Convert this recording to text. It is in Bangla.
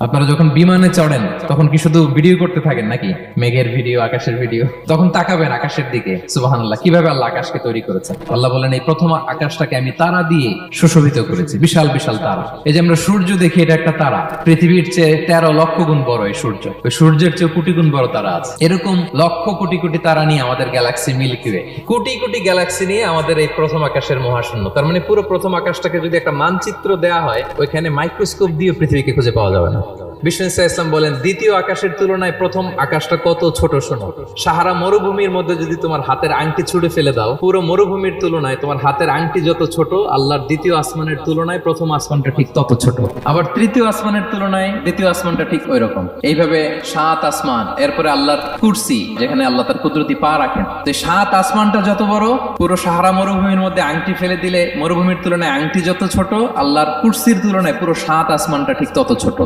আপনারা যখন বিমানে চড়েন তখন কি শুধু ভিডিও করতে থাকেন নাকি? মেঘের ভিডিও, আকাশের ভিডিও। তখন তাকাবেন আকাশের দিকে, সুবহানাল্লাহ, কিভাবে আল্লাহ আকাশকে তৈরি করেছেন। আল্লাহ বলেন, এই প্রথম আকাশটাকে আমি তারা দিয়ে সুশোভিত করেছি, বিশাল বিশাল তারা। এই যে আমরা সূর্য দেখি, এটা একটা তারা, পৃথিবীর চেয়ে 13 লক্ষ গুণ বড় এই সূর্য। ওই সূর্যের চেয়ে কোটি গুণ বড় তারা আছে। এরকম লক্ষ কোটি কোটি তারা নিয়ে আমাদের Galaxy milky way, crore crore Galaxy নিয়ে আমাদের এই প্রথম আকাশের মহাশূন্য। তার মানে পুরো প্রথম আকাশটাকে যদি একটা মানচিত্র দেয়া হয়, ওইখানে মাইক্রোস্কোপ দিয়ে পৃথিবীকে খুঁজে পাওয়া যাবে না। বিষ্ণু ইসলাম বলেন, দ্বিতীয় আকাশের তুলনায় প্রথম আকাশটা কত ছোট শোনো। সাহারা মরুভূমির মধ্যে যদি তোমার হাতের আংটি ছুঁড়ে ফেলে দাও, পুরো মরুভূমির তুলনায় তোমার হাতের আংটি যত ছোট, আল্লাহর দ্বিতীয় আসমানের তুলনায় প্রথম আসমানটা ঠিক তত ছোট। আবার তৃতীয় আসমানের তুলনায় দ্বিতীয় আসমানটা ঠিক ওই রকম। এইভাবে 7 আসমান, এরপরে আল্লাহর কুরসি, যেখানে আল্লাহ তার কুদরতি পা রাখেন। তো 7 আসমানটা যত বড়, পুরো সাহারা মরুভূমির মধ্যে আংটি ফেলে দিলে মরুভূমির তুলনায় আংটি যত ছোট, আল্লাহর কুরসির তুলনায় পুরো 7 আসমানটা ঠিক তত ছোট।